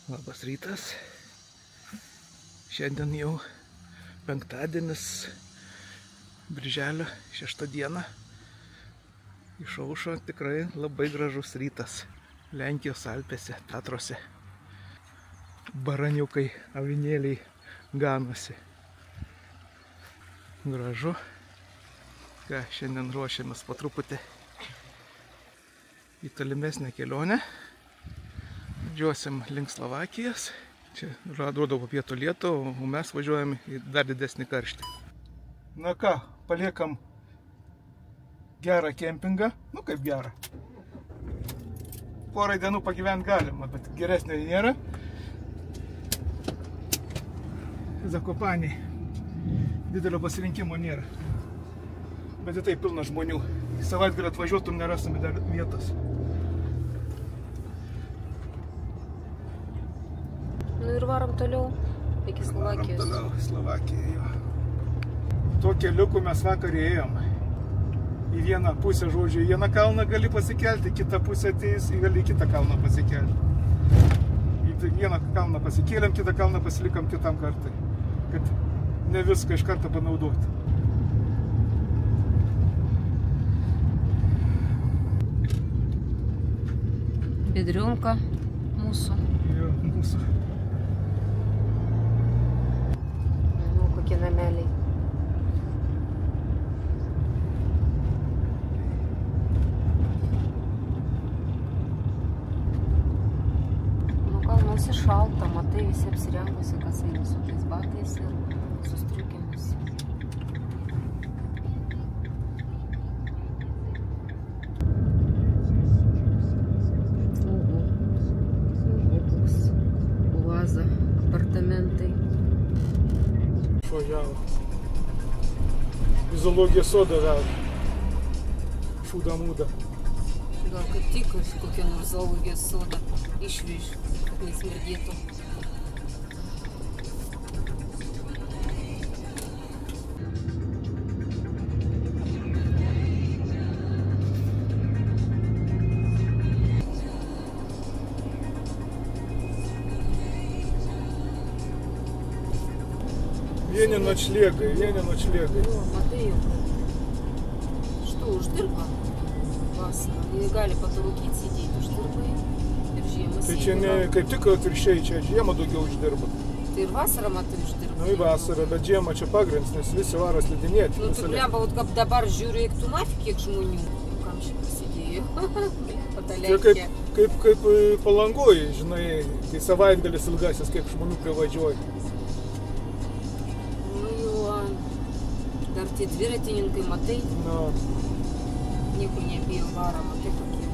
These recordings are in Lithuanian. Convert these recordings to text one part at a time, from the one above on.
Labas rytas. Šiandien jau penktadienis, birželio 6 diena. Išaušo tikrai labai gražus rytas. Lenkijos Alpėse, Tatruose. Baraniukai, avinėliai ganosi. Gražu. Ką, šiandien ruošiamės po truputį į tolimesnę kelionę. Važiuosim link Slovakijos. Čia atrodo po pietų lietų, o mes važiuojam į dar didesnį karštį. Na ką, paliekam gerą kempingą. Nu kaip gerą. Porą dienų pagyventi galima, bet geresnio nėra. Zakopanėj didelio pasirinkimo nėra. Bet tai pilna žmonių. Savaitgalį atvažiuotum, nerastum dar vietos. Nu ir varom toliau iki Slovakijos. Varom toliau, Slovakija, jo. Tuo keliuku mes vakar ėjom. Į vieną pusę, žodžiu, į vieną kalną gali pasikelti, kitą pusę ateis, gali į kitą kalną pasikelti. Į vieną kalną pasikėlėm, kitą kalną pasilikam kitam kartui. Kad ne viską iš karto panaudoti. Bedriumka mūsų. Jo, mūsų. Nu, kokie nameliai. Nu, kalnuose šalta, matai, visi apsirengusi, kas eina su tais batais ir su striukėmis. Apartamentai. Išvažiavo. Į zoologijos sodą veda. Šūda mūda. Gal kaip tik kokią nors zoologijos sodą išvež, kad nesmirdėtų. Vieni ночлеgai. O, matai jau. Что, uždirba vasarą. Jie gali patarūkyti sėdėti, uždirba ir žiemą Tai čia ne, kaip tik atvirkščiai, čia žiemą daugiau uždirba. Tai ir vasarą, matai, uždirba. Nu į vasarą, bet žiemą čia pagrinds, nes visi varo slidinėti. Nu, tu blemba, kaip dabar žiūriu, eik tu nafik, kiek žmonių. Kam šitą sėdėjo? Čia kaip Palangoj, žinai, kai savaitgalis ilgasis, kiek žmonių privažiuoja. Dar tie dviratininkai, matai? No. Nieko nebijo varo, matai kokie.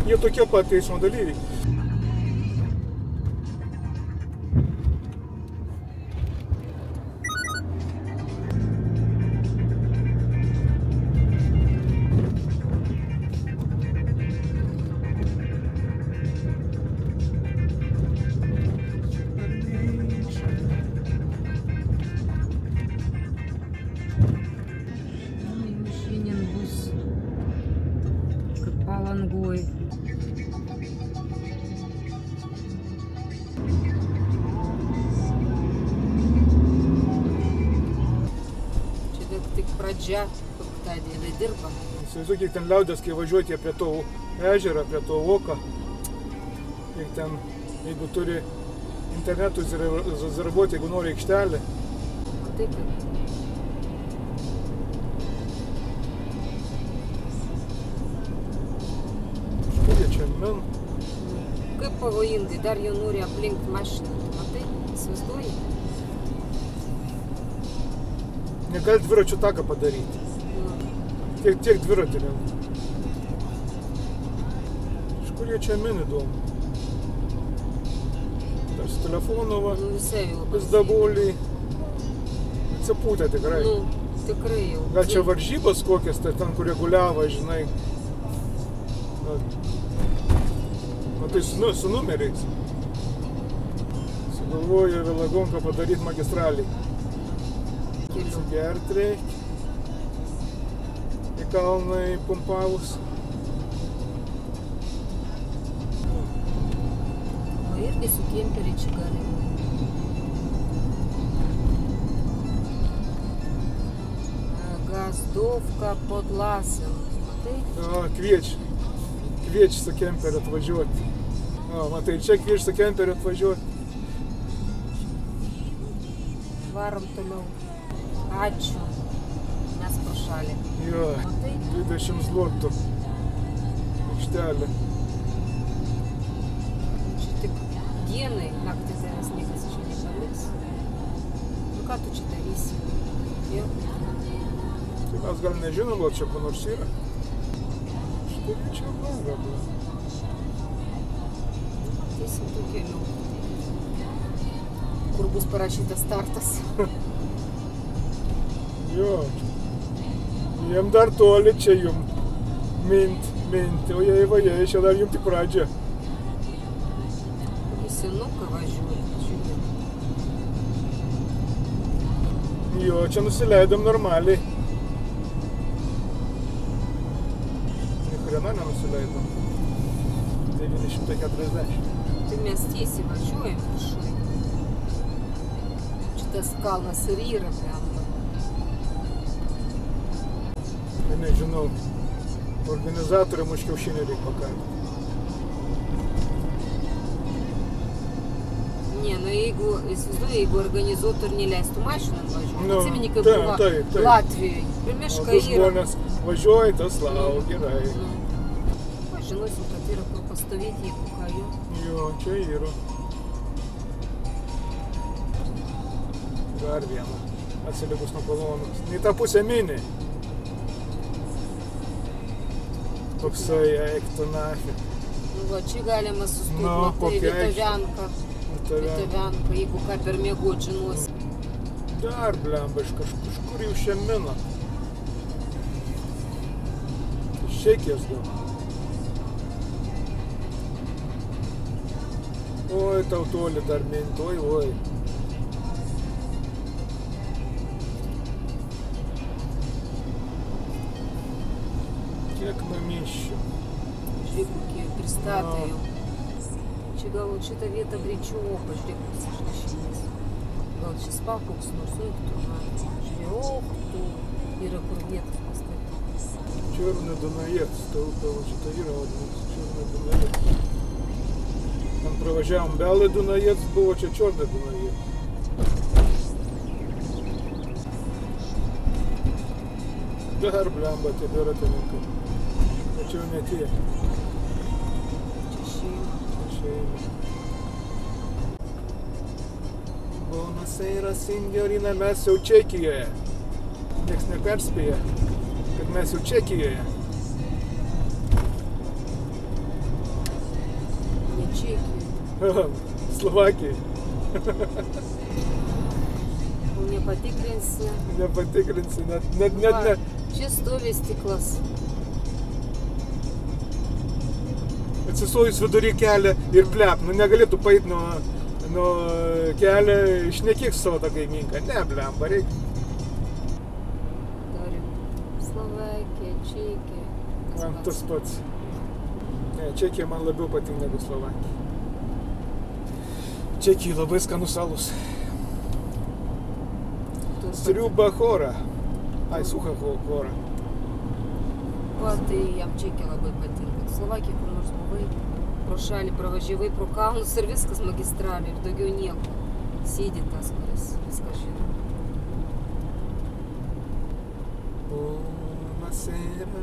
Jie tokie pat eismo dalyviai. Palangoj. Čia tik pradžia, penktadienį dirba. Įsivaizduok, kiek ten liaudės, kai važiuoti prie to ežerą, prie to voką. Kiek ten, jeigu turi internetu rezervuoti, jeigu nori aikštelę. Matai, kaip. Kaip pavojingai, dar jau nori aplinkti mašiną, matai, įsivaizduoji? Negali dviračių taką padaryti. Tiek dviratininkų. Iš kur jie čia min įdomu? Dar su telefonu va, pizdaboliai. Atsipūtė tikrai. Nu, tikrai jau. Gal čia varžybos kokias, tai ten, kur reguliavo, žinai. Tai su numeriais. Sugalvoju Vilagonką padaryti magistralį. Atsigert reikia. Į kalną įpumpavus. irgi su kemperiai čia gali. Gazdovka pod Lasem. Matai? O, kviečia su kemperiu atvažiuoti. O, matai, čia kviečia su kemperiu atvažiuoti. Varom toliau. Ačiū. Mes pro šalį. Jo, Matai? 20 zlotų. Aikštelė. Čia tik dienai, naktį tavęs niekas čia nepaliks. Nu ką tu čia darysi? Jo. Tai mes gal nežinom, gal čia ko nors yra. Štai čia bloga. Teisim tų kelių. Kur bus parašytas startas. Jo. Jiem dar toli čia jum. Minti. O jei, čia dar jum tik pradžia. Į senuką važiuoja. Žiūrėk. Jo, čia nusileidom normaliai. Niekurieną nenusileidom. 940. Tai mes tiesiai važiuojam viršui. Šitas kalnas ir yra blemba. Tai nežinau. Organizatoriam už kiaušinį reikia pakalbėti. Ne, nu jeigu, įsivaizduoju, jeigu organizuotojai neleistų mašinom važiuoti. Nu, Atsimeni, kaip taip, buvo taip. Latvijoje. Ir O miškai tu yra. žmonės važiuoja, tas lau, gerai. Žinosim, kad yra kur pastovėti, jeigu ką jau. Jo, čia yra. Dar viena. Atsilikus nuo kolonos. Į tą pusę mini. Toksai, eik tu nafig. Nu, va, čia galima sustoti, Nu, matai, kokia Vitovianka. Vitovianka, jeigu ką per miegot žinosi. Dar blemba, iš kažkur jau šią miną. Iš Čekijos gal. Oi, tau toli dar minti, oi. Kiek namiščių. Žiūrėk, kokie pristatė jau. Čia gal šitą vietą greičiau, pažiūrėk, koks išrašymas. Gal čia spa koks nors, žiūrėk, tu yra kur vietas pastatyti. Черный Дунаец, ta upė, va šitą yra vadinasi, Черный Дунаец. Ten pravažiavom Belai Dunaец, buvo čia Черный Дунаец. Dar blemba tie dviratininkai. Tačiau ne tie. Čia šeima. Buenos Aires, Signorina, mes jau Čekijoje. Nieks neperspėja, kad mes jau Čekijoje. Ne Čekija. Slovakijai. Nepatikrinsi. Nepatikrinsi, net Va, ne. Čia stovi stiklas. Atsistojus vidury kelią ir plep, nu negalėtų paeit nuo kelio, šnekėk su savo tą kaimynką. Ne, blemba, reikia. Dar Slovakija, Čekija. Man tas pats. Ne, Čekija man labiau patinka negu Slovakija. Čekija labai skanus alus. Sriuba chora. Ai, sucha chora. Va, tai jam Čekija labai patinka. Slovakija kur nors buvai, pro šalį pravažiavai, pro kalnus ir viskas magistralė ir daugiau nieko. Sėdi tas, kuris viską žino. Buonasera.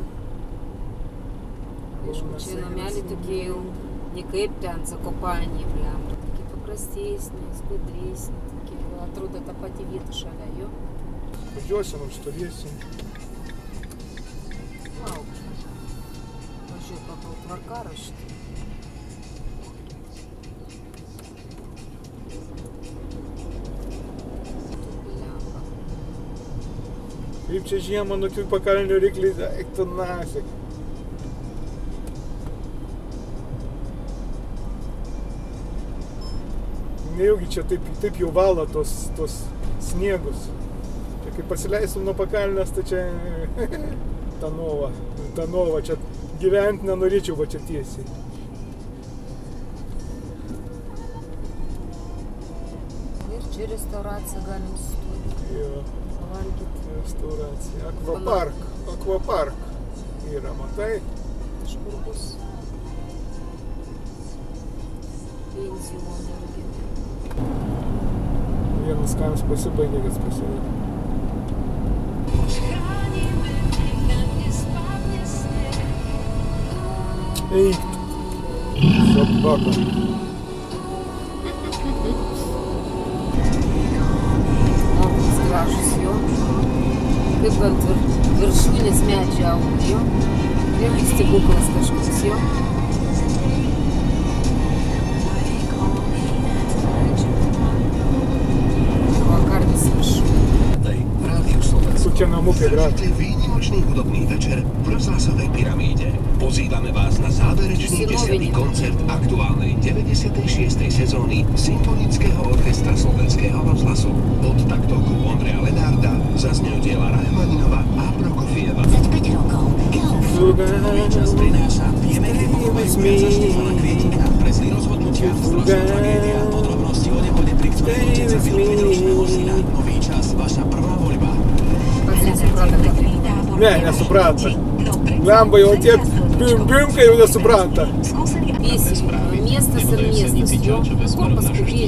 Aišku, čia nameliai tokie jau ne kaip ten Zakopanėje, blem. Tokie paprastesni, skudresni, tokie, atrodo ta pati vieta šalia jo. Važiuosim, apstovėsim. Lauk. Važiuoju pagal tvarkaraštį. Kaip čia žiemą nuo tų pakalnių rykliai, eik tu nafig. Nejaugi čia taip jau valo tos sniegus. Čia kai pasileisim nuo pakalnės, tai čia ta nova, čia gyventi nenorėčiau va čia tiesiai. Čia restauracija galim sustoti. Jo, Pavalgyti. restauracija. Akvapark yra, matai? Kažkur bus. Pensijonai irgi. Vienas kaimas pasibaigė, kas pasibaigė. Eik tu, собака. Gražus jo. Kaip ant viršūnės medžio auga jo. Vėlgi stebuklas kažkoks jo. Vakarnis viršūnė. Kucie namuky grať. Výnimočný hudobný večer v rozhlasovej pyramíde. Pozývame vás na záverečný 10. koncert aktuálnej 96. sezóny Symfonického orchestra Slovenského rozhlasu. Pod taktovku Ondreja Lenárda zaznejú diela Rachmaninova a Prokofieva. 25 rokov. Nový čas prináša priemerne pokoje ujaca Štefana Kvietika. Presný rozhodnutia, strašná tragédia, podrobnosti o nehode, pri ktorej otec zabil 5-ročného syna. Nový čas, vaša prvá voľba. Ne, nesupranta. Lemba jau tiek bim-bim, kai jau nesupranta. Весело. Место совместно. Kur paskui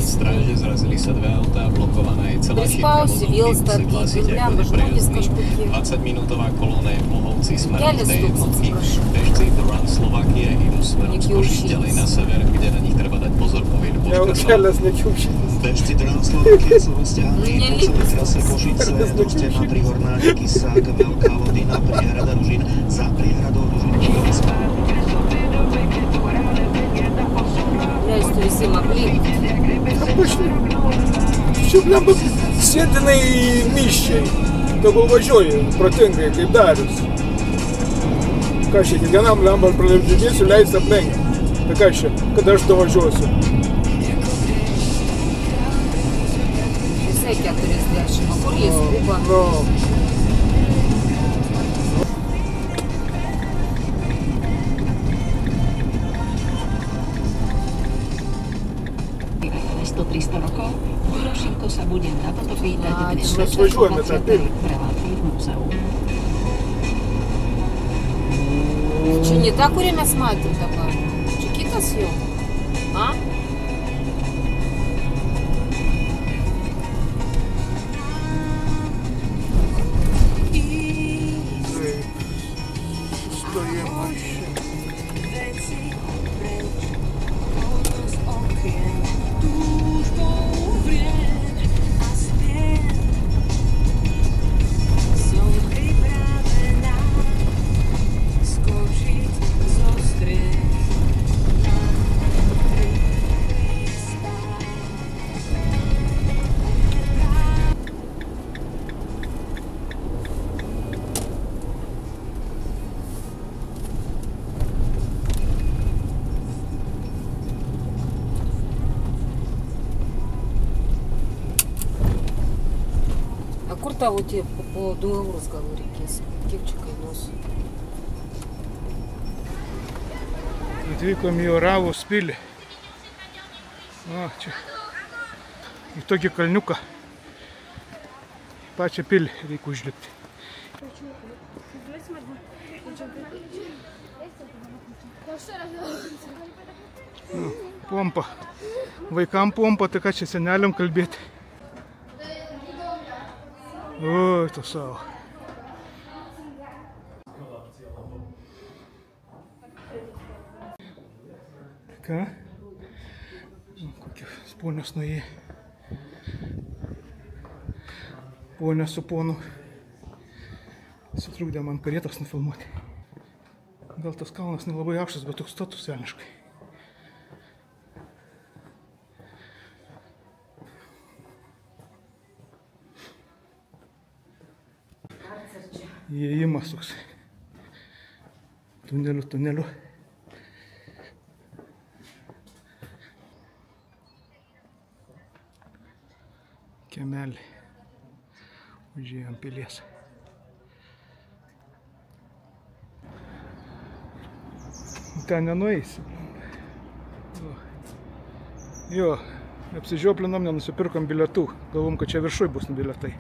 Prispausi vėl stabdyti. Lemba žmonės kažkokie. 20-minútová kolóna je v Mohovci smerom Kelias D jednotky. tūkstančių. Bežci The Run Slovakia idú smerom z Košic ďalej na sever, kde na nich treba dať pozor po Jau Vidbošťanoch. kelias nekiaušinis. Bežci The Run Slovakia sú vzťahaní po celej trase Košice, Družstevná Prihorná, Kysák, Veľká Lodina, Priehrada Ružin, za Priehradou Ružin, Čigoviska. Что все могли. Пошли. Щоб lemba sėdinai miščiai. Tegul važiuoja protingai, kaip Darius. Ką čia, kiekvienam lemba praleidžiu leis aplenkti. Tai ką čia, kada aš davažiuosiu? Visai 40. O kur jie skuba? No. Mesto 300 rokov. Jurošenko sa bude na toto pýtať dnes my zvažiuojame tą pilį. v relácii v múzeu. Čia не та, kurią mes matėm dabar. Čia kitas jau. A? Stojimo čia. Kur tavo tie po 2 eurus gal reikės? Kiek čia kainuos? Atvykom į Oravos pilį. O, čia. Į tokį kalniuką. Pačią pilį reikia užlipti. Nu, pompa. Vaikam pompa, tai ką čia seneliam kalbėti. Oi, to savo. Ką? Kokie ponios nuėję. Ponė su ponu sutrukdė man karietos nufilmuoti. Gal tas kalnas nelabai aukštas, bet toks status velniškai. Įėjimas toks tuneliu. Kiemelį. Užėjom pilies. Ten nenueisi. Jo, Apsižioplinom, nenusipirkom bilietų. Galvom, kad čia viršui bus bilietai.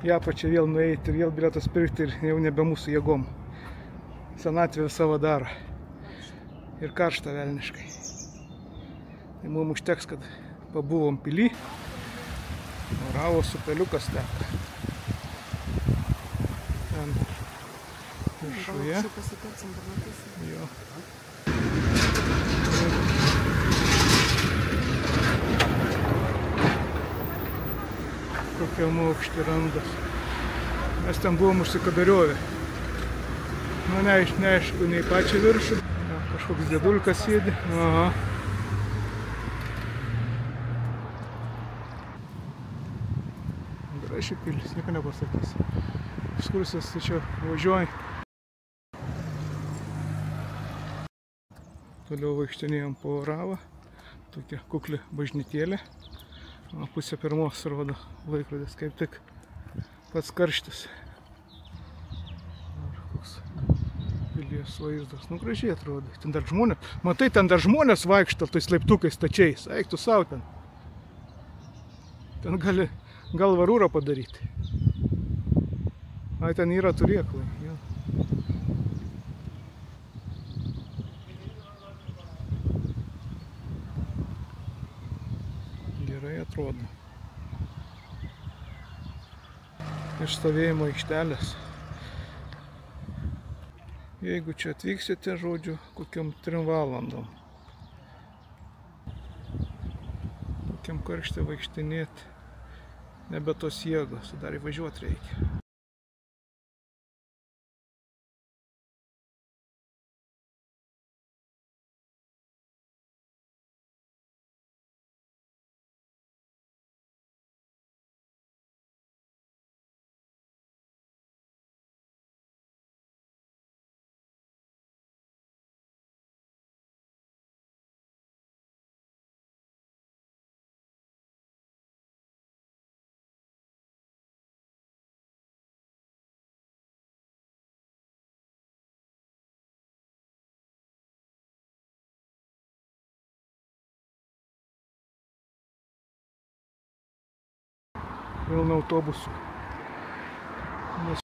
Į apačią vėl nueiti ir vėl bilietas pirkti ir jau nebe mūsų jėgom. Senatvė savo daro. Ir karšta velniškai. Tai mums užteks, kad pabuvom pily. Moravos upeliukas teka. Ten viršuje. Jo. Kokiam aukšti randas. Mes ten buvom užsikadariovę. Nu, neaišku, nei pačią viršų. Ja, kažkoks dėdulkas sėdi. Aha. Graži pilis, nieko nepasakysi. Ekskursijas tai čia važiuoji. Toliau vaikštinėjom po Oravą. Tokia kukli bažnytėlė. Pusė pirmos rodo laikrodis, kaip tik pats karštis. Ar koks pilies vaizdas. Nu, gražiai atrodo. Ten dar žmonės. Matai, ten dar žmonės vaikšto tais laiptukais stačiais. Eik tu savo ten. Ten gali galvarūrą padaryti. Ai, ten yra turėklai. Ja. Gerai atrodo. Iš stovėjimo aikštelės. Jeigu čia atvyksite, žodžiu, kokiam 3 valandom. Kokiam karštį vaikštinėti. Nebe tos jėgos, dar įvažiuoti reikia. Pilna autobusų.